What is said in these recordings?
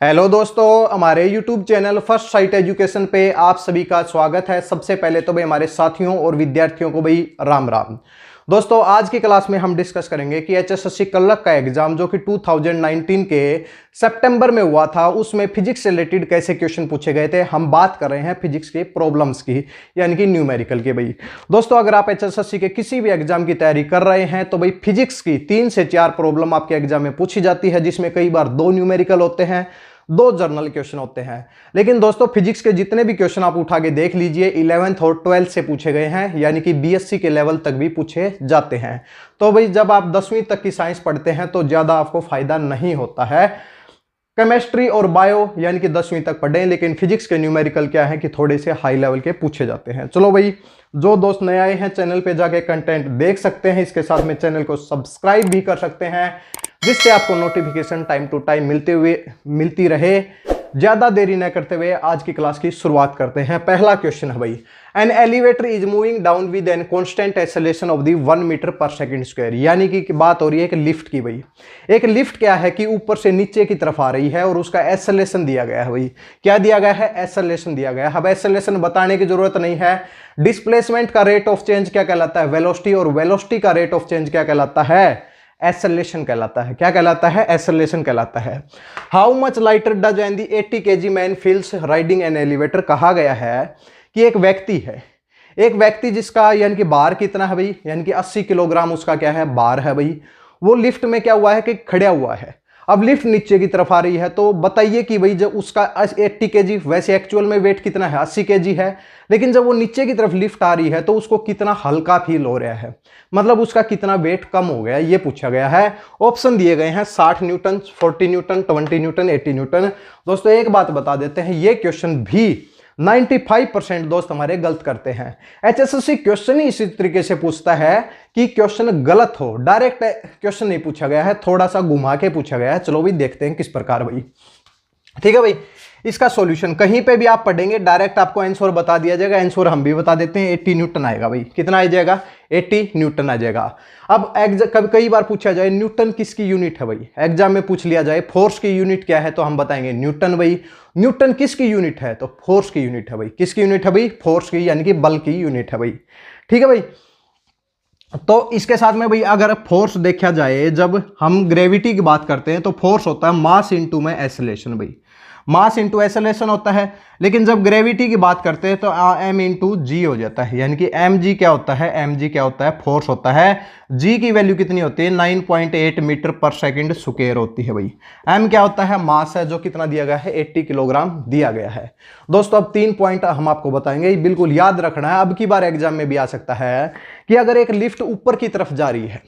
Hello दोस्तों, हमारे YouTube channel first sight education पे आप सभी का स्वागत है। सबसे पहले तो भाई हमारे साथियों और विद्यार्थियों को भाई राम राम। दोस्तों, आज की क्लास में हम डिस्कस करेंगे कि एचएसएससी क्लर्क का एग्जाम जो कि 2019 के सितंबर में हुआ था, उसमें फिजिक्स से रिलेटेड कैसे क्वेश्चन पूछे गए थे। हम बात कर रहे हैं फिजिक्स के प्रॉब्लम्स की, यानी कि न्यूमेरिकल के। भाई दोस्तों, अगर आप एचएसएससी के किसी भी एग्जाम की तैयारी कर रहे हैं तो भाई फिजिक्स की 3 से 4 प्रॉब्लम आपके एग्जाम में पूछी जाती है, जिसमें कई बार 2 न्यूमेरिकल होते हैं, 2 जर्नल क्वेश्चन होते हैं। लेकिन दोस्तों, फिजिक्स के जितने भी क्वेश्चन आप उठा के देख लीजिए 11th और 12th से पूछे गए हैं, यानी कि बीएससी के लेवल तक भी पूछे जाते हैं। तो भाई जब आप 10वीं तक की साइंस पढ़ते हैं तो ज्यादा आपको फायदा नहीं होता है। केमिस्ट्री और बायो यानी कि 10वीं तक पढ़ें, लेकिन फिजिक्स के न्यूमेरिकल क्या है कि थोड़े से हाई लेवल के पूछे जाते हैं। चलो भाई, जो दोस्त नए आए हैं चैनल पे जाके कंटेंट देख सकते हैं, इसके साथ में चैनल को सब्सक्राइब भी कर सकते हैं, जिससे आपको नोटिफिकेशन टाइम टू टाइम मिलती रहे। ज्यादा देरी न करते हुए आज की क्लास की शुरुआत करते हैं। पहला क्वेश्चन है भाई, an elevator is moving down with an constant acceleration of the 1 metre per second square. यानी कि बात हो रही है एक लिफ्ट की। भाई एक लिफ्ट क्या है कि ऊपर से नीचे की तरफ आ रही है और उसका एक्सेलरेशन दिया गया है। भाई क्या दिया गया है? एक्सेलरेशन दिया गया है। अब एक्सेलरेशन बताने की जरूरत नहीं है। डिस्प्लेसमेंट का रेट ऑफ चेंज क्या कहलाता है? वेलोसिटी। और वेलोसिटी का रेट ऑफ चेंज क्या कहलाता है? एक्सेलरेशन कहलाता है। क्या कहलाता है? एक्सेलरेशन कहलाता है। How much lighter does N the 80 kg man feels riding an elevator. कहा गया है कि एक व्यक्ति है, एक व्यक्ति जिसका यानी कि भार कितना है भाई, यानी कि 80 किलोग्राम उसका क्या है? भार है। भाई वो लिफ्ट में क्या हुआ है कि खड़ा हुआ है। अब लिफ्ट नीचे की तरफ आ रही है, तो बताइए कि भाई जब उसका 80 kg, वैसे एक्चुअल में वेट कितना है? 80 kg है, लेकिन जब वो नीचे की तरफ लिफ्ट आ रही है तो उसको कितना हल्का फील हो रहा है, मतलब उसका कितना वेट कम हो गया, ये पूछा गया है। ऑप्शन दिए गए हैं 60 न्यूटन, 40 न्यूटन, 20 न्यूटन, 80 न्यूटन। दोस्तों एक बात बता देते हैं, ये क्वेश्चन भी 95% दोस्त हमारे गलत करते हैं। एचएसएससी क्वेश्चन ही इसी तरीके से पूछता है कि क्वेश्चन गलत हो, डायरेक्ट क्वेश्चन नहीं पूछा गया है, थोड़ा सा घुमा के पूछा गया है। चलो भाई देखते हैं किस प्रकार। भाई ठीक है भाई, इसका सॉल्यूशन कहीं पे भी आप पढ़ेंगे डायरेक्ट आपको आंसर बता दिया जाएगा। आंसर हम भी बता देते हैं, 80 न्यूटन आएगा। भाई कितना आ जाएगा? 80 न्यूटन आ जाएगा। अब कई बार पूछा जाए न्यूटन किसकी यूनिट है, भाई एग्जाम में पूछ लिया जाए फोर्स की यूनिट क्या है, तो हम बताएंगे न्यूटन। भाई न्यूटन किसकी यूनिट है? तो फोर्स की यूनिट है। भाई किसकी यूनिट है? भाई फोर्स की, यानी कि बल की यूनिट है। भाई ठीक है भाई, तो इसके साथ में भाई अगर फोर्स देखा जाए, जब हम ग्रेविटी की बात करते हैं तो फोर्स होता है मास इंटू में एक्सेलरेशन। भाई मास इंटू एक्सेलरेशन होता है, लेकिन जब ग्रेविटी की बात करते हैं तो एम इंटू जी हो जाता है, यानी कि एम जी क्या होता है? एम जी क्या होता है? फोर्स होता है। जी की वैल्यू कितनी होती है? 9.8 मीटर पर सेकंड स्क्वायर होती है। भाई एम क्या होता है? मास है, जो कितना दिया गया है? 80 किलोग्राम दिया गया है। दोस्तों अब 3 पॉइंट हम आपको बताएंगे, बिल्कुल याद रखना है। अब की बार एग्जाम में भी आ सकता है कि अगर एक लिफ्ट ऊपर की तरफ जा रही है,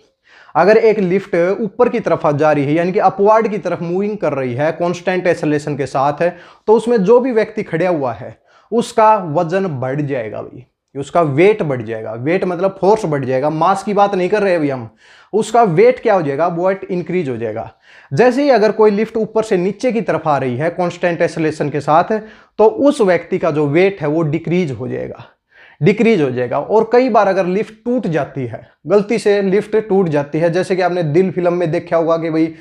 अगर एक लिफ्ट ऊपर की तरफ जा रही है, यानी कि अपवर्ड की तरफ मूविंग कर रही है कांस्टेंट एक्सेलरेशन के साथ है, तो उसमें जो भी व्यक्ति खड़ा हुआ है उसका वजन बढ़ जाएगा। भाई उसका वेट बढ़ जाएगा। वेट मतलब फोर्स बढ़ जाएगा, मास की बात नहीं कर रहे अभी हम। उसका वेट क्या हो जाएगा? वेट इंक्रीज हो जाएगा। जैसे ही अगर कोई लिफ्ट ऊपर से नीचे की तरफ आ रही है कांस्टेंट एक्सेलरेशन के साथ, तो उस व्यक्ति का जो वेट है वो डिक्रीज हो जाएगा, डिक्रीज हो जाएगा। और कई बार अगर लिफ्ट टूट जाती है, गलती से लिफ्ट टूट जाती है, जैसे कि आपने दिल फिल्म में देखा होगा कि भाई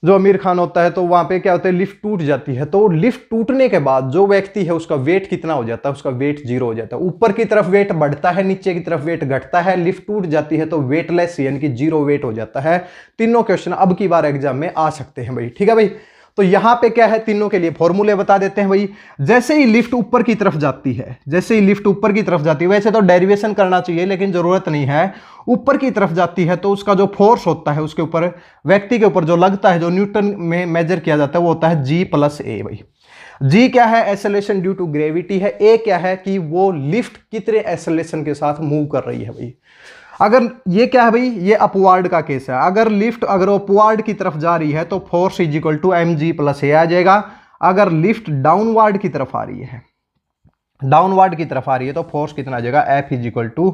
जो आमिर खान होता है तो वहां पे क्या होता है? लिफ्ट टूट जाती है। तो लिफ्ट टूटने के बाद जो व्यक्ति है उसका वेट कितना हो जाता है? उसका वेट 0 हो जाता है। ऊपर की तरफ वेट बढ़ता है, नीचे की तरफ वेट घटता है। लिफ्ट टूट जाती है तो वेटलेस यानी कि 0 वेट हो जाता है। तीनों क्वेश्चन अब की बार एग्जाम में आ सकते हैं। भाई ठीक है भाई, तो यहां पे क्या है? तीनों के लिए फॉर्मूले बता देते हैं। भाई जैसे ही लिफ्ट ऊपर की तरफ जाती है, जैसे ही लिफ्ट ऊपर की तरफ जाती है, वैसे तो डेरिवेशन करना चाहिए लेकिन जरूरत नहीं है। ऊपर की तरफ जाती है तो उसका जो फोर्स होता है उसके ऊपर, व्यक्ति के ऊपर जो लगता है, जो न्यूटन में मेजर किया जाता है, वो होता है G + A। भाई जी क्या है? एक्सेलरेशन ड्यू टू ग्रेविटी है। ए क्या है कि वो लिफ्ट कितने एक्सेलरेशन के साथ मूव कर रही है। भाई अगर ये क्या है? भाई ये अपवार्ड का केस है। अगर लिफ्ट अगर अपवार्ड की तरफ जा रही है तो force is equal to mg + a आ जाएगा। अगर लिफ्ट डाउनवर्ड की तरफ आ रही है, डाउनवर्ड की तरफ आ रही है, तो फोर्स कितना आ जाएगा? F is equal to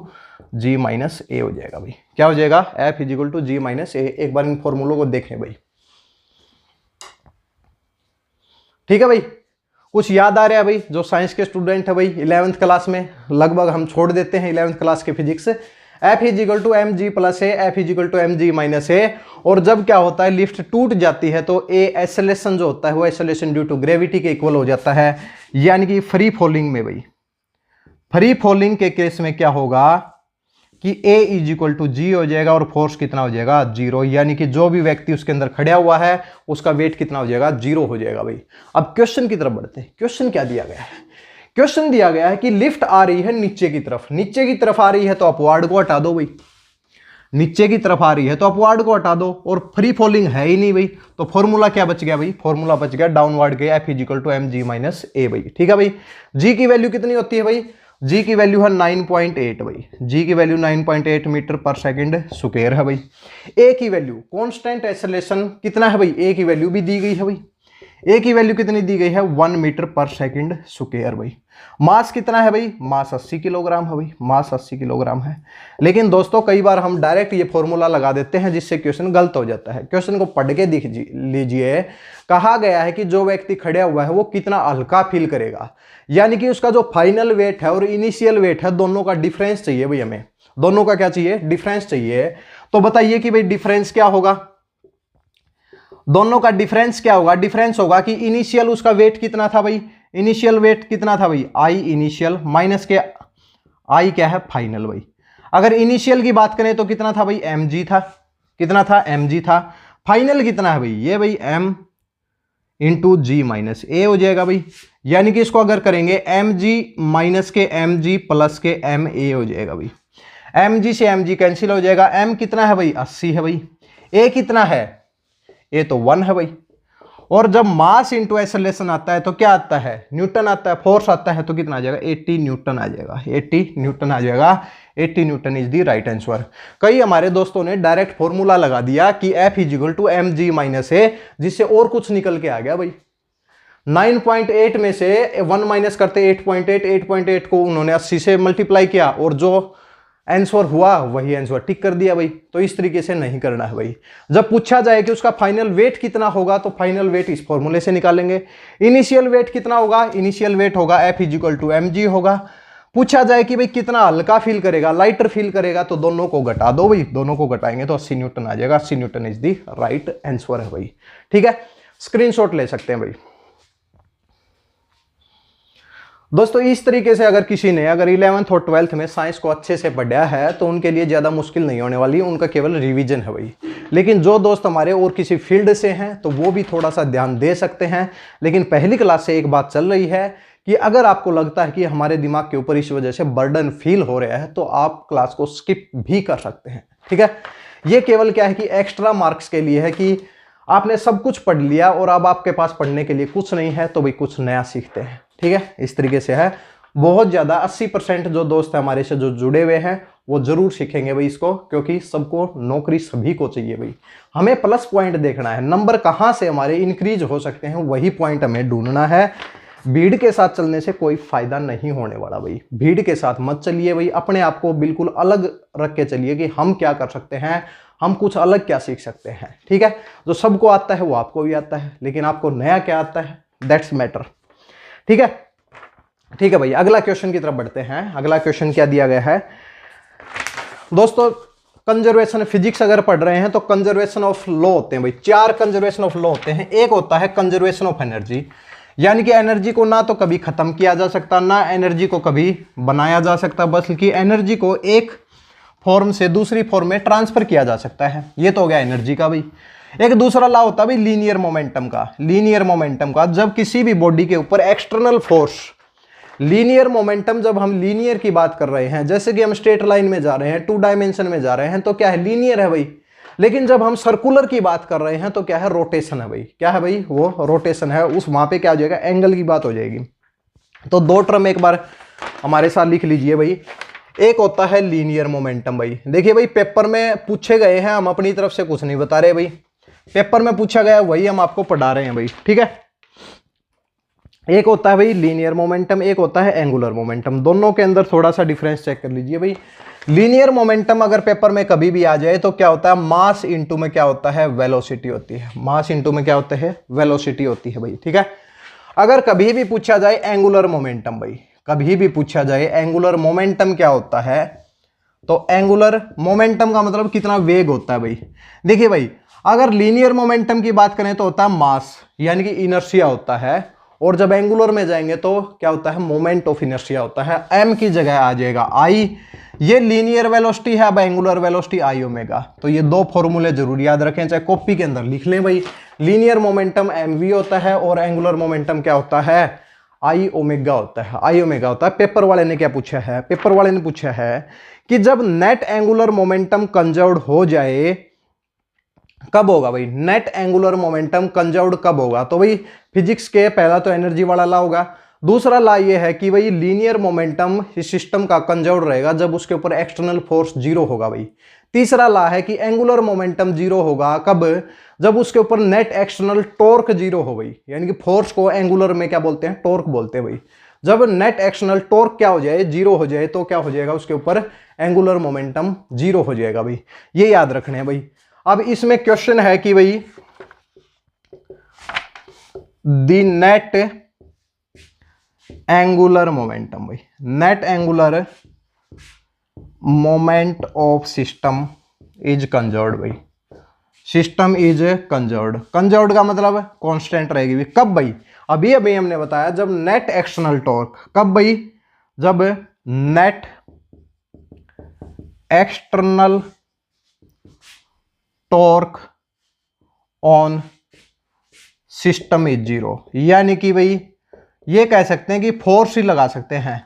G - A हो जाएगा। भाई क्या हो जाएगा? F is equal to G - A। एक बार इन फॉर्मूलों को देखें भाई। ठीक है भाई, कुछ याद आ रहा है भाई? जो साइंस के स्टूडेंट है भाई 11th क्लास में, लगभग हम छोड़ देते हैं 11th क्लास के physics. F is equal to M g plus a, F is equal to M g minus a. और जब क्या होता है लिफ्ट टूट जाती है तो ए एक्सेलरेशन जो होता है वो एक्सेलरेशन ड्यू टू ग्रेविटी के इक्वल हो जाता है। यानी कि फ्री फॉलिंग में भाई, फ्री फॉलिंग के केस में क्या होगा कि A इज इक्वल टू जी हो जाएगा और फोर्स कितना हो जाएगा 0। यानी कि जो भी व्यक्ति उसके अंदर खड़ा हुआ है उसका वेट कितना हो जाएगा 0 हो जाएगा भाई। अब क्वेश्चन की तरफ बढ़ते हैं। क्वेश्चन क्या दिया गया है? क्वेश्चन दिया गया है कि लिफ्ट आ रही है नीचे की तरफ, नीचे की तरफ आ रही है तो अपवार्ड को हटा दो भाई, नीचे की तरफ आ रही है तो अपवार्ड को हटा दो, और फ्री फॉलिंग है ही नहीं भाई, तो फॉर्मूला क्या बच गया भाई? फॉर्मूला बच गया डाउनवर्ड के F is equal to M g minus a भाई। ठीक है भाई, जी की वैल्यू कितनी होती है भाई? जी की वैल्यू है 9.8 भाई, जी की value 9.8 metre per second square है भाई। ए की वैल्यू कांस्टेंट एक्सेलरेशन कितना है भाई? ए की वैल्यू भी दी गई है भाई, ए की वैल्यू कितनी दी गई है? 1 मीटर पर सेकंड स्क्वायर भाई। मास कितना है भाई? मास 80 किलोग्राम है भाई, मास 80 किलोग्राम है। लेकिन दोस्तों कई बार हम डायरेक्ट ये फॉर्मूला लगा देते हैं जिससे क्वेश्चन गलत हो जाता है। क्वेश्चन को पढ़ के देख लीजिए। कहा गया है कि जो व्यक्ति खड़ा हुआ है वो कितना हल्का फील करेगा, यानी कि उसका जो फाइनल वेट है और इनिशियल वेट है दोनों का डिफरेंस चाहिए भाई, हमें दोनों का क्या चाहिए? डिफरेंस चाहिए। तो बताइए कि भाई डिफरेंस क्या होगा? दोनों का डिफरेंस क्या होगा? डिफरेंस होगा कि इनिशियल उसका वेट कितना था भाई? इनिशियल वेट कितना था भाई? आई इनिशियल माइनस के आई क्या है? फाइनल भाई। अगर इनिशियल की बात करें तो कितना था भाई? एम जी था, कितना था? एम जी था। फाइनल कितना है भाई? ये भाई एम इंटू जी माइनस ए हो जाएगा भाई। यानी कि इसको अगर करेंगे एम जी माइनस के एम जी प्लस के एम ए हो जाएगा भाई। एम जी से एम जी कैंसिल हो जाएगा। एम कितना है भाई? 80 है भाई। ए कितना है? ए तो 1 है भाई। और जब मास इंटू एक्सेलरेशन आता है तो क्या आता है? न्यूटन आता है, फोर्स आता है, तो कितना आ जाएगा? 80 न्यूटन आ जाएगा, 80 न्यूटन आ जाएगा। 80 Newton is the right answer. कई हमारे दोस्तों ने डायरेक्ट फॉर्मूला लगा दिया कि F is equal to M g minus a, जिससे और कुछ निकल के आ गया भाई। 9.8 में से 1 माइनस करते 8.8, 8.8 को उन्होंने 80 से मल्टीप्लाई किया और जो आंसर हुआ वही आंसर टिक कर दिया भाई। तो इस तरीके से नहीं करना है भाई। जब पूछा जाए कि उसका फाइनल वेट कितना होगा तो फाइनल वेट इस फॉर्मूले से निकालेंगे। इनिशियल वेट कितना होगा? इनिशियल वेट होगा F is equal to M G होगा। पूछा जाए कि भाई कितना हल्का फील करेगा, लाइटर फील करेगा, तो दोनों को घटा दो भाई, दोनों को घटाएंगे तो 80 न्यूटन आ जाएगा। 80 Newton is the right answer है भाई। ठीक है, स्क्रीनशॉट ले सकते हैं भाई। दोस्तों इस तरीके से अगर किसी ने अगर 11th और 12th में साइंस को अच्छे से पढ़ा है तो उनके लिए ज़्यादा मुश्किल नहीं होने वाली, उनका केवल रिवीजन है भाई। लेकिन जो दोस्त हमारे और किसी फील्ड से हैं तो वो भी थोड़ा सा ध्यान दे सकते हैं। लेकिन पहली क्लास से एक बात चल रही है कि अगर आपको लगता है कि हमारे दिमाग के ऊपर इस वजह से बर्डन फील हो रहा है तो आप क्लास को स्किप भी कर सकते हैं। ठीक है, ये केवल क्या है कि एक्स्ट्रा मार्क्स के लिए है कि आपने सब कुछ पढ़ लिया और अब आपके पास पढ़ने के लिए कुछ नहीं है तो भाई कुछ नया सीखते हैं। ठीक है, इस तरीके से है। बहुत ज़्यादा 80% जो दोस्त है हमारे से जो जुड़े हुए हैं वो जरूर सीखेंगे भाई इसको, क्योंकि सबको नौकरी सभी को चाहिए भाई। हमें प्लस पॉइंट देखना है, नंबर कहाँ से हमारे इंक्रीज हो सकते हैं वही पॉइंट हमें ढूंढना है। भीड़ के साथ चलने से कोई फायदा नहीं होने वाला भाई। भीड़ के साथ मत चलिए भाई, अपने आप को बिल्कुल अलग रख के चलिए कि हम क्या कर सकते हैं, हम कुछ अलग क्या सीख सकते हैं। ठीक है, जो सबको आता है वो आपको भी आता है, लेकिन आपको नया क्या आता है दैट्स मैटर। ठीक है, ठीक है भाई, अगला क्वेश्चन की तरफ बढ़ते हैं। अगला क्वेश्चन क्या दिया गया है दोस्तों? कंजर्वेशन फिजिक्स अगर पढ़ रहे हैं तो कंजर्वेशन ऑफ लॉ होते हैं भाई। 4 कंजर्वेशन ऑफ लॉ होते हैं। एक होता है कंजर्वेशन ऑफ एनर्जी, यानी कि एनर्जी को ना तो कभी खत्म किया जा सकता ना एनर्जी को कभी बनाया जा सकता, बल्कि एनर्जी को एक फॉर्म से दूसरी फॉर्म में ट्रांसफर किया जा सकता है। ये तो हो गया एनर्जी का भाई। एक दूसरा लॉ होता है भाई लीनियर मोमेंटम का। लीनियर मोमेंटम का जब किसी भी बॉडी के ऊपर एक्सटर्नल फोर्स, लीनियर मोमेंटम जब हम लीनियर की बात कर रहे हैं, जैसे कि हम स्ट्रेट लाइन में जा रहे हैं, 2 डायमेंशन में जा रहे हैं तो क्या है? लीनियर है भाई। लेकिन जब हम सर्कुलर की बात कर रहे हैं तो क्या है? रोटेशन है भाई। क्या है भाई? वो रोटेशन है। उस वहां पे क्या हो जाएगा? एंगल की बात हो जाएगी। तो 2 टर्म एक बार हमारे साथ लिख लीजिए भाई। एक होता है लीनियर मोमेंटम भाई। देखिए भाई, पेपर में पूछे गए हैं, हम अपनी तरफ से कुछ नहीं बता रहे भाई, पेपर में पूछा गया वही हम आपको पढ़ा रहे हैं भाई। ठीक है, एक होता है भाई लीनियर मोमेंटम, एक होता है एंगुलर मोमेंटम। दोनों के अंदर थोड़ा सा डिफरेंस चेक कर लीजिए भाई। लीनियर मोमेंटम अगर पेपर में कभी भी आ जाए तो क्या होता है? मास इंटू में क्या होता है? वेलोसिटी होती है। मास इंटू में क्या होता है? वेलोसिटी होती है भाई। ठीक है, अगर कभी भी पूछा जाए एंगुलर मोमेंटम भाई, कभी भी पूछा जाए एंगुलर मोमेंटम क्या होता है, तो एंगुलर मोमेंटम का मतलब कितना वेग होता है भाई। देखिए भाई, अगर लीनियर मोमेंटम की बात करें तो होता है मास, यानी कि इनर्शिया होता है, और जब एंगुलर में जाएंगे तो क्या होता है, मोमेंट ऑफ इनर्शिया होता है। एम की जगह आ जाएगा आई। ये लीनियर वेलोसिटी है, अब एंगुलर वेलोसिटी आई ओमेगा। तो ये दो फॉर्मूले जरूर याद रखें, चाहे कॉपी के अंदर लिख लें भाई। लीनियर मोमेंटम एम वी होता है और एंगुलर मोमेंटम क्या होता है, आई ओमेगा होता है। आई ओमेगा होता है। पेपर वाले ने क्या पूछा है, पेपर वाले ने पूछा है कि जब नेट एंगुलर मोमेंटम कंजर्व्ड हो जाए कब होगा भाई, नेट एंगुलर मोमेंटम कंजर्व्ड कब होगा। तो भाई फिजिक्स के पहला तो एनर्जी वाला ला होगा, दूसरा ला ये है कि भाई लीनियर मोमेंटम इस सिस्टम का कंजर्व्ड रहेगा जब उसके ऊपर एक्सटर्नल फोर्स जीरो होगा भाई। तीसरा ला है कि एंगुलर मोमेंटम जीरो होगा कब, जब उसके ऊपर नेट एक्सटर्नल टॉर्क जीरो हो भाई, यानी कि फोर्स को एंगुलर में क्या बोलते हैं, टॉर्क बोलते हैं भाई। जब नेट एक्सटर्नल टॉर्क क्या हो जाए, जीरो हो जाए, तो क्या हो जाएगा, उसके ऊपर एंगुलर मोमेंटम जीरो हो जाएगा भाई। ये याद रखने हैं भाई। अब इसमें क्वेश्चन है कि भाई द नेट एंगुलर मोमेंटम, भाई net angular moment of system is conserved भाई। सिस्टम इज कंजर्व्ड, कंजर्व्ड का मतलब कांस्टेंट रहेगी भाई। कब भाई, अभी हमने बताया जब नेट एक्सटर्नल टॉर्क, कब भाई, जब net external torque on system is zero. यानी कि भाई ये कह सकते हैं कि फोर्स ही लगा सकते हैं।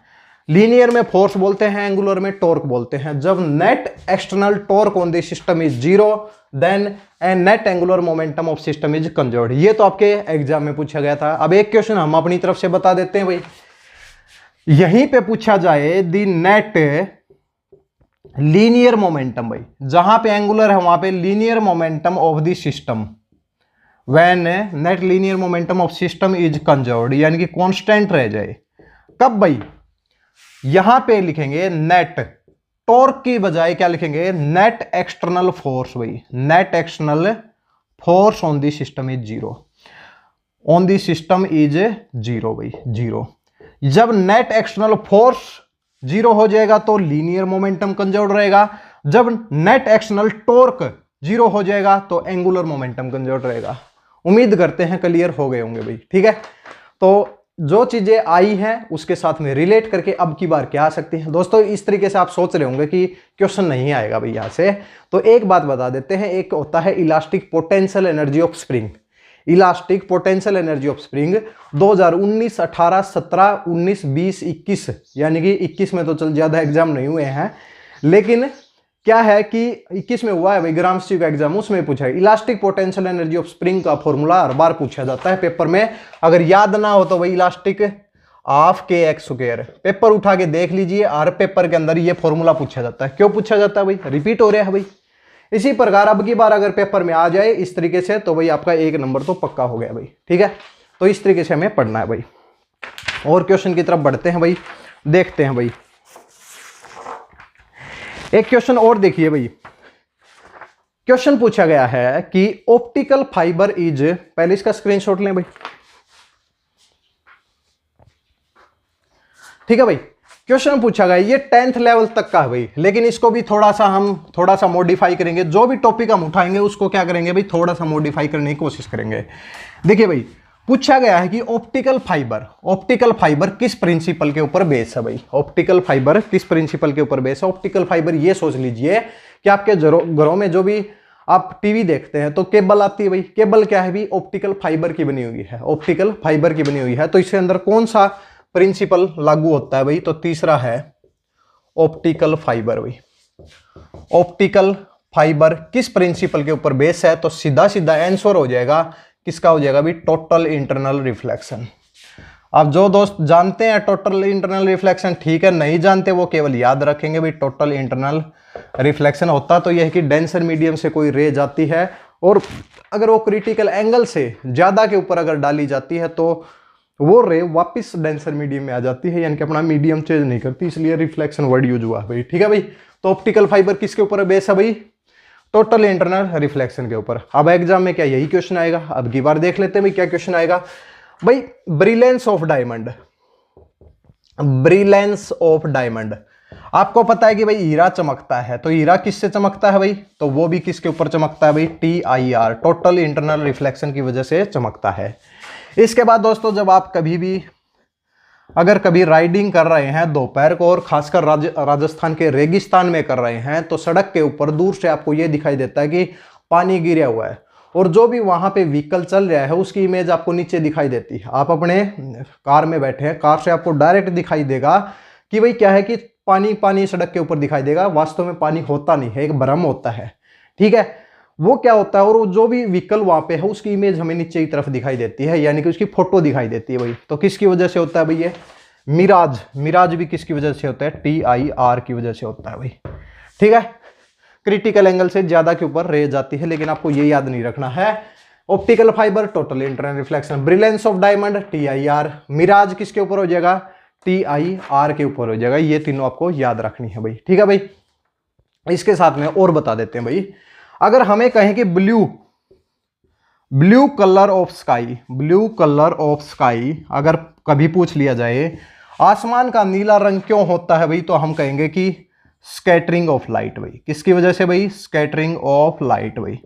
लीनियर में फोर्स बोलते हैं, एंगुलर में टॉर्क बोलते हैं। जब net external torque on the system is zero then and net angular momentum of system is conserved. ये तो आपके एग्जाम में पूछा गया था। अब एक क्वेश्चन हम अपनी तरफ से बता देते हैं भाई। यहीं पे पूछा जाए द नेट लीनियर मोमेंटम भाई, जहां पे एंगुलर है वहां पे linear momentum of the system when net linear momentum of system is conserved, यानी कि कांस्टेंट रह जाए। कब भाई, यहां पे लिखेंगे नेट टॉर्क की बजाय क्या लिखेंगे, नेट एक्सटर्नल फोर्स भाई। Net external force on the system is zero, on the system is zero भाई, जीरो। जब नेट एक्सटर्नल फोर्स जीरो हो जाएगा तो लीनियर मोमेंटम कंजर्व्ड रहेगा। जब नेट एक्सटर्नल टॉर्क जीरो हो जाएगा तो एंगुलर मोमेंटम कंजर्व्ड रहेगा। उम्मीद करते हैं क्लियर हो गए होंगे भाई, ठीक है। तो जो चीजें आई हैं उसके साथ में रिलेट करके अब की बार क्या आ सकती हैं दोस्तों। इस तरीके से आप सोच रहे होंगे कि क्वेश्चन नहीं आएगा भाई यहां से, तो एक बात बता देते हैं। एक होता है elastic potential energy of spring. Elastic potential energy of spring 2019, 18, 17, 19, 20, 21, यानी कि 21 में तो चल ज्यादा एग्जाम नहीं हुए हैं, लेकिन क्या है कि 21 में हुआ है भाई ग्रामस्टी का एग्जाम, उसमें पूछा है elastic potential energy of spring का फॉर्मूला हर बार पूछा जाता है पेपर में। अगर याद ना हो तो भाई इलास्टिक हाफ के एक्स स्क्वायर, पेपर उठा के देख लीजिए, हर पेपर के अंदर ये फॉर्मूला पूछा जाता है। क्यों पूछा जाता है भाई, रिपीट हो रहा है भाई। इसी प्रकार अब की बार अगर पेपर में आ जाए इस तरीके से तो भाई आपका 1 नंबर तो पक्का हो गया भाई, ठीक है। तो इस तरीके से हमें पढ़ना है भाई। और क्वेश्चन की तरफ बढ़ते हैं भाई, देखते हैं भाई। एक क्वेश्चन और देखिए भाई। क्वेश्चन पूछा गया है कि ऑप्टिकल फाइबर इज, पहले इसका स्क्रीनशॉट लें भाई, ठीक है भाई। क्वेश्चन पूछा गया, ये 10th लेवल तक का है भाई, लेकिन इसको भी थोड़ा सा मॉडिफाई करेंगे। जो भी टॉपिक हम उठाएंगे उसको क्या करेंगे भाई, थोड़ा सा मॉडिफाई करने की कोशिश करेंगे। देखिए भाई, पूछा गया है कि ऑप्टिकल फाइबर किस प्रिंसिपल के ऊपर बेस है भाई। ऑप्टिकल फाइबर किस प्रिंसिपल के ऊपर बेस है। ऑप्टिकल फाइबर ये सोच लीजिए कि आपके घरों में जो भी आप टीवी देखते हैं तो केबल आती है भाई। केबल क्या है भाई, ऑप्टिकल फाइबर की बनी हुई है, ऑप्टिकल फाइबर की बनी हुई है। तो इसके अंदर कौन सा प्रिंसिपल लागू होता है भाई, तो तीसरा है ऑप्टिकल फाइबर भाई। ऑप्टिकल फाइबर किस प्रिंसिपल के ऊपर बेस है, तो सीधा सीधा आंसर हो जाएगा, किसका हो जाएगा भाई, टोटल इंटरनल रिफ्लेक्शन। अब जो दोस्त जानते हैं टोटल इंटरनल रिफ्लेक्शन ठीक है, नहीं जानते वो केवल याद रखेंगे भाई टोटल इंटरनल रिफ्लेक्शन होता तो यह है कि डेंसर मीडियम से कोई रे जाती है और अगर वो क्रिटिकल एंगल से ज्यादा के ऊपर अगर डाली जाती है तो वो रे वापस डेंसर मीडियम में आ जाती है, यानी कि अपना मीडियम चेंज नहीं करती, इसलिए रिफ्लेक्शन वर्ड यूज हुआ भाई, ठीक है भाई। तो ऑप्टिकल फाइबर किसके ऊपर बेस है भाई, टोटल इंटरनल रिफ्लेक्शन के ऊपर। अब एग्जाम में क्या यही क्वेश्चन आएगा, अब की बार देख लेते हैं भाई क्या क्वेश्चन आएगा भाई। ब्रिलेंस ऑफ डायमंड, ब्रिलेंस ऑफ डायमंड आपको पता है कि भाई हीरा चमकता है, तो हीरा किससे चमकता है भाई, तो वो भी किसके ऊपर चमकता है भाई, TIR, टोटल इंटरनल रिफ्लेक्शन की वजह से चमकता है। इसके बाद दोस्तों जब आप कभी भी अगर कभी राइडिंग कर रहे हैं दोपहर को और खासकर राजस्थान के रेगिस्तान में कर रहे हैं, तो सड़क के ऊपर दूर से आपको ये दिखाई देता है कि पानी गिरा हुआ है और जो भी वहां पे व्हीकल चल रहा है उसकी इमेज आपको नीचे दिखाई देती है। आप अपने कार में बैठे हैं, कार से आपको डायरेक्ट दिखाई देगा कि भाई क्या है कि पानी पानी सड़क के ऊपर दिखाई देगा, वास्तव में पानी होता नहीं है, एक भ्रम होता है, ठीक है। वो क्या होता है, और वो जो भी व्हीकल वहां पे है उसकी इमेज हमें नीचे की तरफ दिखाई देती है, यानी कि उसकी फोटो दिखाई देती है भाई। तो किसकी वजह से होता है भाई, ये मिराज, मिराज भी किसकी वजह से होता है, TIR की वजह से होता है भाई, ठीक है। क्रिटिकल एंगल से ज्यादा के ऊपर रह जाती है, लेकिन आपको ये याद नहीं रखना है। Optical fibre total internal reflection, brilliance of diamond TIR, mirage किसके ऊपर हो जाएगा, TIR के ऊपर हो जाएगा। ये तीनों आपको याद रखनी है भाई, ठीक है भाई। इसके साथ में और बता देते हैं भाई, अगर हमें कहें कि blue colour of sky, blue colour of sky अगर कभी पूछ लिया जाए आसमान का नीला रंग क्यों होता है भाई, तो हम कहेंगे कि स्कैटरिंग ऑफ लाइट भाई। किसकी वजह से भाई, स्कैटरिंग ऑफ लाइट भाई।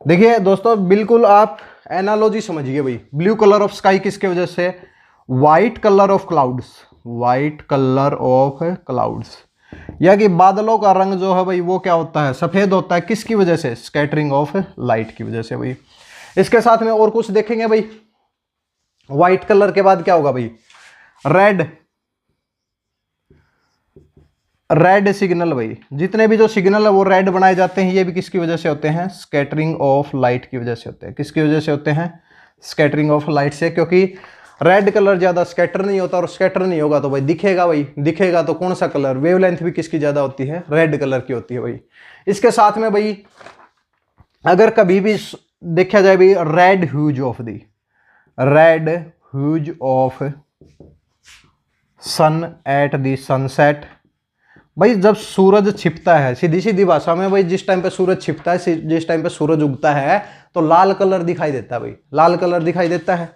देखिए दोस्तों बिल्कुल आप एनालॉजी समझिए भाई, ब्लू कलर ऑफ स्काई किसकी वजह से, white colour of clouds, white colour of clouds, या कि बादलों का रंग जो है भाई वो क्या होता है, सफेद होता है, किसकी वजह से, स्कैटरिंग ऑफ लाइट की वजह से भाई। इसके साथ में और कुछ देखेंगे भाई, व्हाइट कलर के बाद क्या होगा भाई, रेड सिग्नल भाई। जितने भी जो सिग्नल है वो रेड बनाए जाते हैं, ये भी किसकी वजह से होते हैं, स्कैटरिंग ऑफ लाइट की वजह से होते हैं। किसकी वजह से होते हैं, स्कैटरिंग ऑफ लाइट से, क्योंकि रेड कलर ज्यादा स्कैटर नहीं होता, और स्कैटर नहीं होगा तो भाई दिखेगा भाई, दिखेगा तो कौन सा कलर, वेवलेंथ भी किसकी ज्यादा होती है, रेड कलर की होती है भाई। इसके साथ में भाई अगर कभी भी देखा जाए भाई, red hues of sun at the sunset भाई, जब सूरज छिपता है, सीधी सीधी भाषा में भाई जिस टाइम पे सूरज छिपता है, जिस टाइम पे सूरज उगता है तो लाल कलर दिखाई देता है भाई, लाल कलर दिखाई देता है।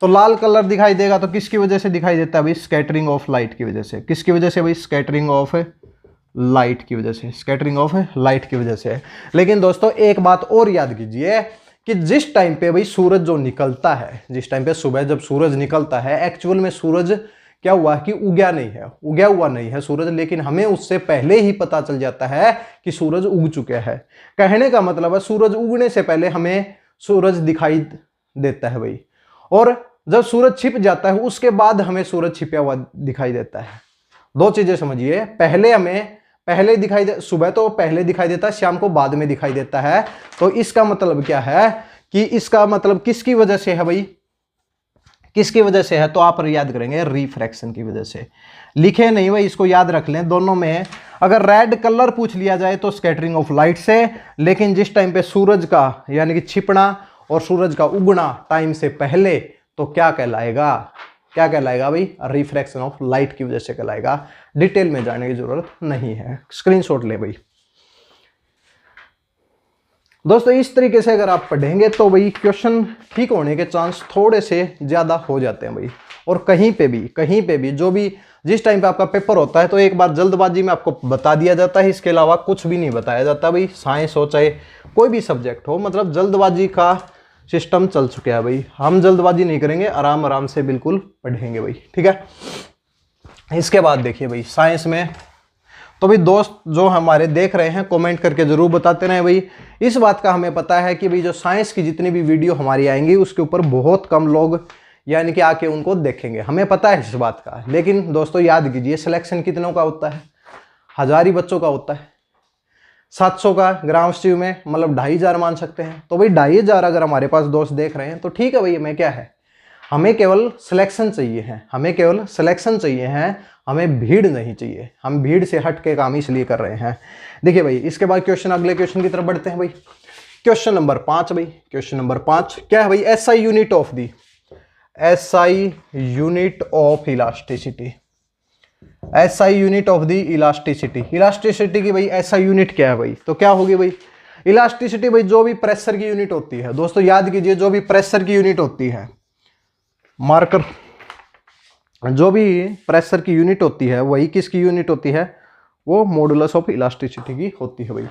तो लाल कलर दिखाई देगा तो किसकी वजह से दिखाई देता है भाई, स्कैटरिंग ऑफ लाइट की वजह से। किसकी वजह से भाई, स्कैटरिंग ऑफ लाइट की वजह से, स्कैटरिंग ऑफ लाइट की वजह से। लेकिन दोस्तों एक बात और याद कीजिए कि जिस टाइम पे भाई सूरज जो निकलता है, जिस टाइम पे सुबह जब सूरज निकलता है, एक्चुअल में सूरज क्या हुआ कि उगया नहीं है, उगया हुआ नहीं है सूरज, लेकिन हमें उससे पहले ही पता चल जाता है कि सूरज उग चुका है। कहने का मतलब है सूरज उगने से पहले हमें सूरज दिखाई देता है भाई, और जब सूरज छिप जाता है उसके बाद हमें सूरज छिपा हुआ दिखाई देता है। दो चीजें समझिए, पहले हमें पहले दिखाई दे, सुबह तो पहले दिखाई देता है, शाम को बाद में दिखाई देता है। तो इसका मतलब क्या है कि इसका मतलब किसकी वजह से है भाई, किसकी वजह से है, तो आप याद करेंगे रिफ्रैक्शन की वजह से। लिखे नहीं भाई, इसको याद रख लें। दोनों में अगर रेड कलर पूछ लिया जाए तो स्कैटरिंग ऑफ लाइट से, लेकिन जिस टाइम पे सूरज का यानी कि छिपना और सूरज का उगना टाइम से पहले, तो क्या कहलाएगा, क्या कहलाएगा भाई, रिफ्रैक्शन ऑफ लाइट की वजह से कहलाएगा। डिटेल में जाने की जरूरत नहीं है, स्क्रीनशॉट ले भाई। दोस्तों इस तरीके से अगर आप पढ़ेंगे तो भाई क्वेश्चन ठीक होने के चांस थोड़े से ज्यादा हो जाते हैं भाई। और कहीं पे भी जो भी जिस टाइम पे आपका पेपर होता है तो एक बार जल्दबाजी में आपको बता दिया जाता है, इसके अलावा कुछ भी नहीं बताया जाता भाई। साइंस हो चाहे कोई भी सब्जेक्ट हो, मतलब जल्दबाजी का सिस्टम चल चुका है भाई। हम जल्दबाजी नहीं करेंगे, आराम आराम से बिल्कुल पढ़ेंगे भाई, ठीक है। इसके बाद देखिए भाई साइंस में तो भाई दोस्त जो हमारे देख रहे हैं कमेंट करके जरूर बताते रहे भाई। इस बात का हमें पता है कि भाई जो साइंस की जितनी भी वीडियो हमारी आएंगी उसके ऊपर बहुत कम लोग यानी कि आके उनको देखेंगे, हमें पता है इस बात का। लेकिन दोस्तों याद कीजिए सिलेक्शन कितनों का होता है, 1000 ही बच्चों का होता है। 700 का ग्राम स्ट्रीम में मतलब 2500 मान सकते हैं। तो भाई 2500 अगर हमारे पास दोस्त देख रहे हैं तो ठीक है भाई, हमें क्या है, हमें केवल सिलेक्शन चाहिए है, हमें केवल सिलेक्शन चाहिए है, हमें भीड़ नहीं चाहिए। हम भीड़ से हट के काम इसलिए कर रहे हैं। देखिए भाई इसके बाद क्वेश्चन, अगले क्वेश्चन की तरफ बढ़ते हैं भाई। क्वेश्चन नंबर 5 भाई, क्वेश्चन नंबर 5 क्या है भाई, SI unit of the, SI unit of elasticity, SI unit of the elasticity. Elasticity की भाई एसआई यूनिट क्या है भाई, तो क्या होगी भाई, इलास्टिसिटी भाई जो भी प्रेशर की यूनिट होती है। दोस्तों याद कीजिए जो भी प्रेशर की यूनिट होती है, मार्कर जो भी प्रेशर की यूनिट होती है वही किसकी यूनिट होती है, वो मॉडुलस ऑफ इलास्टिसिटी की होती है भाई।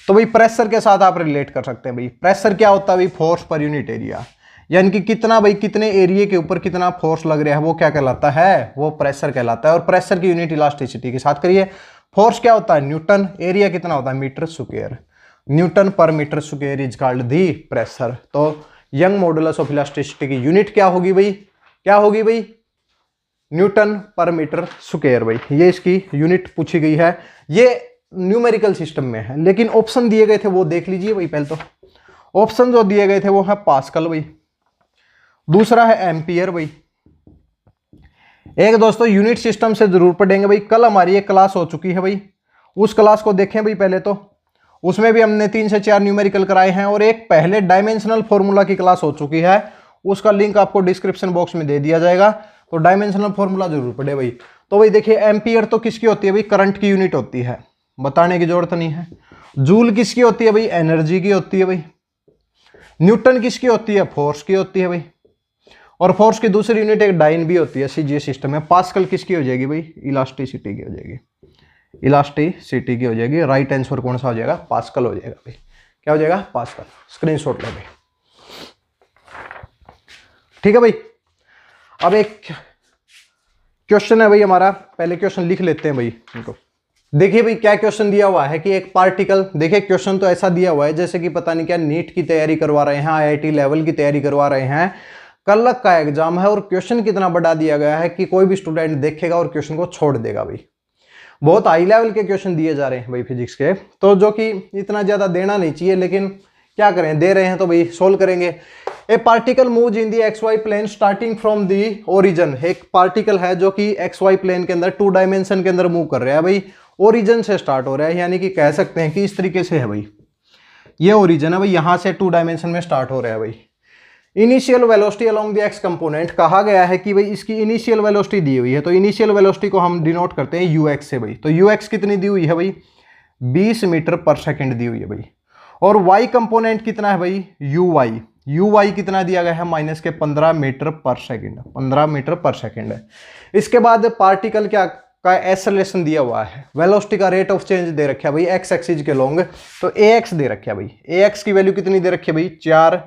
तो भाई प्रेशर के साथ आप रिलेट कर सकते हैं भाई, प्रेशर क्या होता है भाई, फोर्स पर यूनिट एरिया, यानी कि कितना भाई, कितने एरिया के ऊपर कितना फोर्स लग रहा है, वो क्या कहलाता है, वो प्रेशर कहलाता है। और प्रेशर की यूनिट इलास्टिसिटी के साथ करिए, फोर्स क्या होता है न्यूटन, एरिया कितना होता है metre square, newton per metre square is called the pressure. तो यंग मॉडुलस ऑफ इलास्टिसिटी की यूनिट क्या होगी भाई, क्या होगी भाई, न्यूटन पर मीटर स्क्वायर भाई, ये इसकी यूनिट पूछी गई है। ये न्यूमेरिकल सिस्टम में है, लेकिन ऑप्शन दिए गए थे वो देख लीजिए भाई। पहले तो ऑप्शन जो दिए गए थे वो है पास्कल भाई, दूसरा है एम्पियर भाई। एक दोस्तों यूनिट सिस्टम से जरूर पढ़ेंगे भाई, कल हमारी एक क्लास हो चुकी है भाई, उस क्लास को देखें भाई पहले तो, उसमें भी हमने 3 से 4 न्यूमेरिकल कराए हैं, और एक पहले डायमेंशनल फॉर्मूला की क्लास हो चुकी है, उसका लिंक आपको डिस्क्रिप्शन बॉक्स में दे दिया जाएगा, तो डायमेंशनल फॉर्मूला जरूर पढ़े भाई। तो भाई देखिए एम्पियर तो किसकी होती है भाई, करंट की यूनिट होती है, बताने की जरूरत नहीं है। जूल किसकी होती है भाई, एनर्जी की होती है भाई। न्यूटन किसकी होती है, फोर्स की होती है भाई। और फोर्स की दूसरी यूनिट एक डाइन भी होती है सीजीएस सिस्टम में। पास्कल किसकी हो जाएगी भाई, इलास्टिसिटी की हो जाएगी, इलास्टिसिटी की हो जाएगी। राइट आंसर कौन सा हो जाएगा, पास्कल हो जाएगा भाई। क्या हो जाएगा, पास्कल। स्क्रीनशॉट ले भाई, ठीक है भाई। अब एक क्वेश्चन है भाई हमारा, पहले क्वेश्चन लिख लेते हैं भाई इनको। देखिए भाई क्या क्वेश्चन दिया हुआ है कि एक पार्टिकल, देखिए क्वेश्चन तो ऐसा दिया हुआ है जैसे कि पता नहीं क्या नीट की तैयारी करवा रहे हैं, आईआईटी लेवल की तैयारी करवा रहे हैं, कल का एग्जाम है, और क्वेश्चन कितना बड़ा दिया गया है कि कोई भी स्टूडेंट देखेगा और क्वेश्चन को छोड़ देगा भाई। बहुत हाई लेवल के क्वेश्चन दिए जा रहे हैं भाई फिजिक्स के, तो जो कि इतना ज्यादा देना नहीं चाहिए, लेकिन क्या करें, दे रहे हैं तो भाई सोल्व करेंगे। A particle moves in the XY plane starting from the origin. एक पार्टिकल है जो कि XY प्लेन के अंदर 2 डायमेंशन के अंदर मूव कर रहा है भाई, ओरिजिन से स्टार्ट हो रहा है, यानी कि कह सकते हैं कि इस तरीके से है भाई, ये ओरिजिन है भाई, यहां से 2 डायमेंशन में स्टार्ट हो रहा है भाई। Initial velocity along the x component, कहा गया है कि भाई इसकी इनिशियल वेलोसिटी दी हुई है, तो इनिशियल वेलोसिटी को हम डिनोट करते हैं ux से भाई। तो ux कितनी दी हुई है भाई, 20 मीटर पर सेकंड दी हुई है भाई। और y कंपोनेंट कितना है भाई, uy कितना दिया गया है, -15 metre per second, 15 metre per second है। इसके बाद पार्टिकल क्या का एक्सेलरेशन दिया हुआ है, वेलोसिटी का रेट ऑफ चेंज दे रखा है भाई एक्स एक्सिस के लॉन्ग, तो ax दे रखा है भाई, ax की वैल्यू कितनी दे रखी है भाई, 4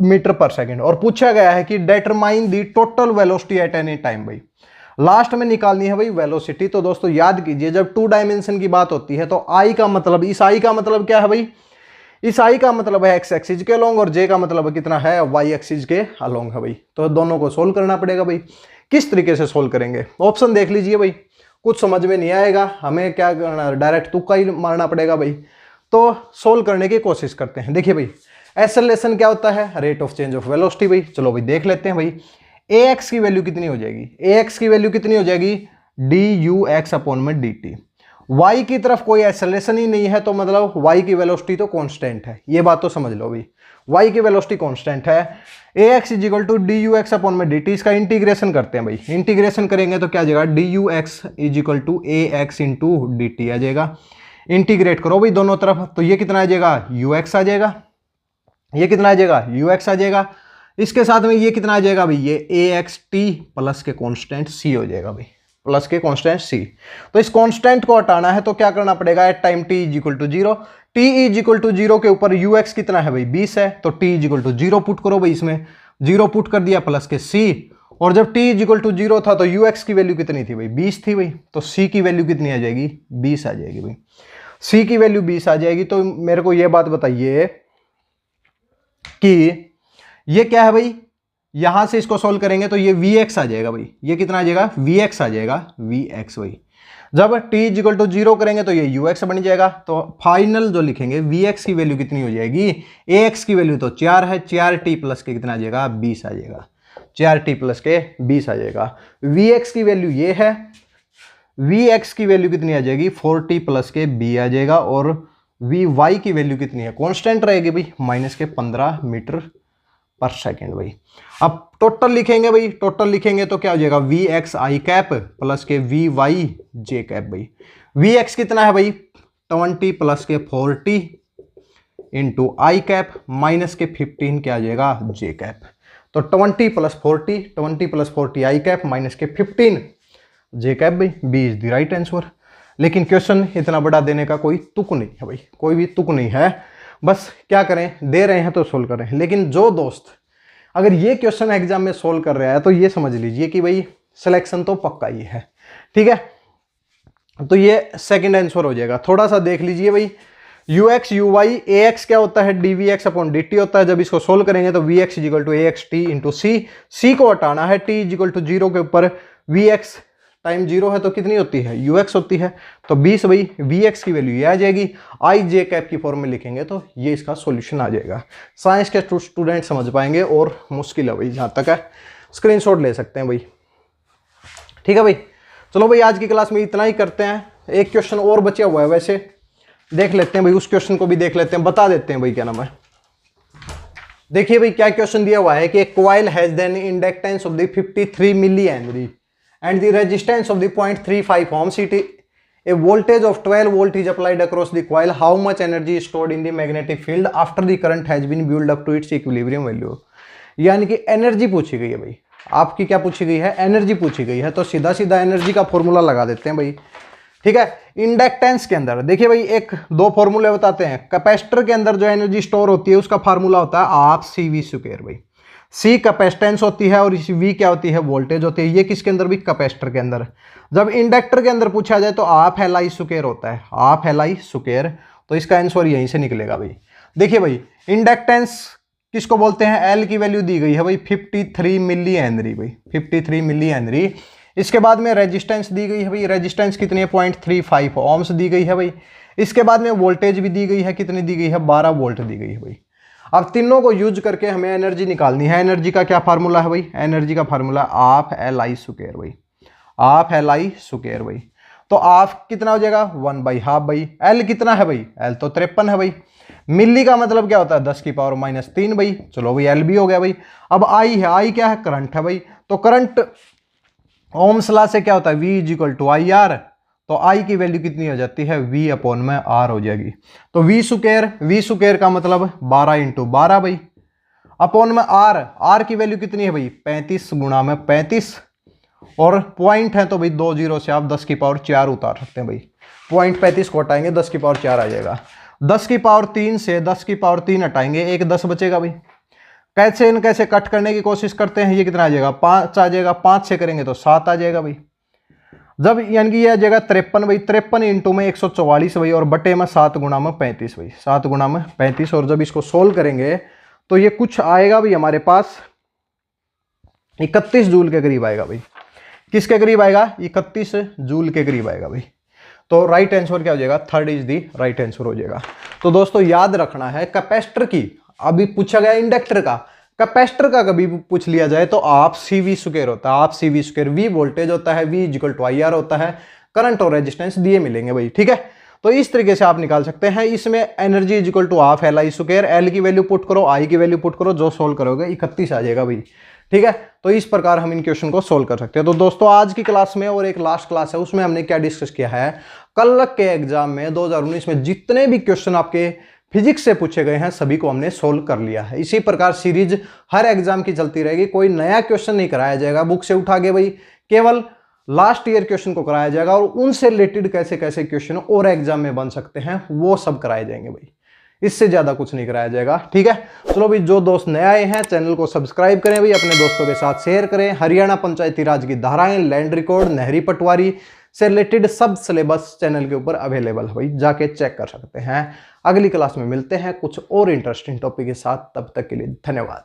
मीटर पर सेकंड। और पूछा गया है कि determine the total velocity at any time भाई, लास्ट में निकालनी है भाई वेलोसिटी। तो दोस्तों याद कीजिए जब 2 डायमेंशन की बात होती है तो आई का मतलब, इस आई का मतलब क्या है भाई, इस आई का मतलब है एक्स एक्सिस के अलोंग, और जे का मतलब कितना है, वाई एक्सिस के अलोंग है भाई। तो दोनों को सोल्व करना पड़ेगा भाई। किस तरीके से सोल्व करेंगे, ऑप्शन देख लीजिए भाई, कुछ समझ में नहीं आएगा, हमें क्या करना, डायरेक्ट तुक्का ही मारना पड़ेगा भाई। तो सोल्व करने की कोशिश करते हैं। देखिए भाई एक्सेलरेशन क्या होता है, rate of change of velocity भाई। चलो भाई देख लेते हैं भाई, ax की वैल्यू कितनी हो जाएगी, ax की वैल्यू कितनी हो जाएगी, dux अपॉन में dt। y की तरफ कोई एक्सेलरेशन ही नहीं है, तो मतलब y की वेलोसिटी तो कांस्टेंट है, ये बात तो समझ लो भाई, y की वेलोसिटी कांस्टेंट है। ax is equal to dux upon में dt, इसका इंटीग्रेशन करते हैं भाई, इंटीग्रेशन करेंगे तो क्या आ जाएगा, dux is equal to ax into dt आ जाएगा। इंटीग्रेट करो भाई दोनों तरफ, तो ये कितना आ जाएगा, ux आ जाएगा, ये कितना आ जाएगा, ux आ जाएगा। इसके साथ में ये कितना आ जाएगा भाई, ये ax t प्लस के कांस्टेंट c हो जाएगा भाई, प्लस के कांस्टेंट c। तो इस कांस्टेंट को हटाना है तो क्या करना पड़ेगा, at time t is equal to 0, t is equal to 0 के ऊपर ux कितना है भाई, 20 है, तो t is equal to 0 put करो भाई, इसमें 0 पुट कर दिया प्लस के c, और जब t इज इक्वल टू 0 था तो ux की वैल्यू कितनी थी भाई, 20 थी भाई, तो c की वैल्यू कितनी आ जाएगी, 20 आ जाएगी भाई, c की वैल्यू 20 आ जाएगी। तो मेरे को ये बात बताइए कि ये क्या है भाई, यहां से इसको सोल्व करेंगे तो ये Vx आ जाएगा भाई, ये कितना आ जाएगा, Vx आ जाएगा, Vx भाई। जब t इक्वल टू 0 करेंगे तो ये ux बन जाएगा, तो फाइनल जो लिखेंगे Vx की वैल्यू कितनी हो जाएगी, ax की वैल्यू तो 4 है, 4t प्लस के कितना आ जाएगा, 20 आ जाएगा, 4t प्लस के 20 आ जाएगा। Vx की वैल्यू ये है, Vx की वैल्यू कितनी आ जाएगी, 4t प्लस के b आ जाएगा, और Vy की वैल्यू कितनी है, कांस्टेंट रहेगी भाई, -15 मीटर पर सेकेंड भाई। अब टोटल लिखेंगे भाई, टोटल लिखेंगे तो क्या हो जाएगा, Vx i कैप प्लस के Vy j कैप भाई। Vx कितना है भाई, 20 प्लस के 40 इंटू आई कैप माइनस के 15 क्या आ जाएगा, j कैप। तो 20 + 40, 20 + 40 आई कैप माइनस के 15 जे कैप भाई, B is the right answer. लेकिन क्वेश्चन इतना बड़ा देने का कोई तुक नहीं है भाई, कोई भी तुक नहीं है। बस क्या करें, दे रहे हैं तो सोल्व करें। लेकिन जो दोस्त अगर ये क्वेश्चन एग्जाम में सोल्व कर रहा है तो ये समझ लीजिए कि भाई सिलेक्शन तो पक्का ही है, ठीक है। तो ये सेकंड आंसर हो जाएगा। थोड़ा सा देख लीजिए भाई, ux uy ax क्या होता है, dvx/dt होता है। जब इसको सोल्व करेंगे तो vx = axt × c को हटाना है, t = 0 के ऊपर vx टाइम 0 है तो कितनी होती है, ux होती है। तो 20 भाई, vx की वैल्यू ये आ जाएगी। आई जे कैप की फॉर्म में लिखेंगे तो ये इसका सॉल्यूशन आ जाएगा। साइंस के स्टूडेंट समझ पाएंगे, और मुश्किल है भाई जहाँ तक है, स्क्रीनशॉट ले सकते हैं भाई, ठीक है भाई। चलो भाई आज की क्लास में इतना ही करते हैं। एक क्वेश्चन और बचा हुआ है, वैसे देख लेते हैं भाई, उस क्वेश्चन को भी देख लेते हैं, बता देते हैं भाई क्या नाम है। देखिए भाई क्या क्वेश्चन दिया हुआ है कि coil has then inductance of the 53 millihenry and the resistance of the 0.35 ohms. A voltage of 12 volt is applied across the coil. How much energy is stored in the magnetic field after the current has been built up to its equilibrium value? यानी कि energy पूछी गई है भाई, आपकी क्या पूछी गई है, एनर्जी पूछी गई है। तो सीधा सीधा एनर्जी का फॉर्मूला लगा देते हैं भाई, ठीक है। इंडक्टेंस के अंदर देखिए भाई, एक दो फॉर्मूले बताते हैं। कैपेसिटर के अंदर जो एनर्जी स्टोर होती है उसका फार्मूला होता है हाफ CV² भाई। C कैपेसिटेंस होती है और V क्या होती है, वोल्टेज होती है। ये किसके अंदर भी, कैपेसिटर के अंदर। जब इंडक्टर के अंदर पूछा जाए तो हाफ LI² होता है, हाफ LI²। तो इसका आंसर यहीं से निकलेगा भाई। देखिए भाई इंडक्टेंस किसको बोलते हैं, L की वैल्यू दी गई है भाई 53 मिली हेनरी भाई, 53 मिली हेनरी। इसके बाद में रेजिस्टेंस दी गई है भाई, रेजिस्टेंस कितनी है, 0.35 ओम्स दी गई है भाई। इसके बाद में वोल्टेज भी दी गई है, कितनी दी गई है, 12 वोल्ट दी गई है भाई। अब तीनों को यूज करके हमें एनर्जी निकालनी है। एनर्जी का क्या फार्मूला है भाई, एनर्जी का फार्मूला हाफ LI² भाई, हाफ LI² भाई। तो हाफ कितना हो जाएगा, 1/2 भाई। एल कितना है भाई, एल तो 53 है भाई। मिली का मतलब क्या होता है, 10⁻³ भाई। चलो भाई एल भी हो गया भाई। अब आई है, आई क्या है, करंट है भाई। तो करंट ओम्स लॉ से क्या होता है, V = IR। तो I की वैल्यू कितनी हो जाती है, V/R हो जाएगी। तो V² का मतलब 12 × 12 भाई, अपॉन में R की वैल्यू कितनी है भाई, 35 × 35। और पॉइंट है तो भाई 2 0 से आप 10⁴ उतार सकते हैं भाई। पॉइंट 35 को हटाएंगे 10⁴ आ जाएगा। 10⁻3 से 10⁻3 हटाएंगे, एक 10 बचेगा भाई। कैसे न कैसे कट करने की कोशिश करते हैं, ये कितना आ जाएगा, 5 आ जाएगा। 5 से करेंगे तो 7 आ जाएगा भाई। जब यानी कि यह आ जाएगा 53 भाई, 53 इंटू में 144 भाई, और बटे में 7 × 35 भाई, 7 × 35। और जब इसको सोल्व करेंगे तो ये कुछ आएगा भाई हमारे पास 31 जूल के करीब आएगा भाई। किसके करीब आएगा, 31 जूल के करीब आएगा भाई। तो राइट आंसर क्या हो जाएगा, third is the right answer हो जाएगा। तो दोस्तों याद रखना है, कैपेसिटर की अभी पूछा गया, इंडक्टर का, कैपेसिटर का कभी पूछ लिया जाए तो हाफ CV² होता है, हाफ CV²। V वोल्टेज होता है, V = IR होता है। करंट और रेजिस्टेंस दिए मिलेंगे भाई, ठीक है। तो इस तरीके से आप निकाल सकते हैं। इसमें एनर्जी = हाफ LI², L की वैल्यू पुट करो, I की वैल्यू पुट करो, जो सोल्व करोगे 31 आ जाएगा भाई, ठीक है। तो इस प्रकार हम इन क्वेश्चन को सोल्व कर सकते हैं। तो दोस्तों आज की क्लास में, और एक लास्ट क्लास है उसमें हमने क्या डिस्कस किया है, कल के एग्जाम में 2019 में जितने भी क्वेश्चन आपके फिजिक्स से पूछे गए हैं सभी को हमने सोल्व कर लिया है। इसी प्रकार सीरीज हर एग्जाम की चलती रहेगी, कोई नया क्वेश्चन नहीं कराया जाएगा बुक से उठा के भाई, केवल लास्ट ईयर क्वेश्चन को कराया जाएगा, और उनसे रिलेटेड कैसे कैसे क्वेश्चन और एग्जाम में बन सकते हैं वो सब कराए जाएंगे भाई। इससे ज्यादा कुछ नहीं कराया जाएगा, ठीक है। चलो भाई, जो दोस्त नए आए हैं चैनल को सब्सक्राइब करें भाई, अपने दोस्तों के साथ शेयर करें। हरियाणा पंचायती राज की धाराएं, लैंड रिकॉर्ड, नहरी पटवारी से रिलेटेड सब सिलेबस चैनल के ऊपर अवेलेबल है भाई, जाके चेक कर सकते हैं। अगली क्लास में मिलते हैं कुछ और इंटरेस्टिंग टॉपिक के साथ, तब तक के लिए धन्यवाद।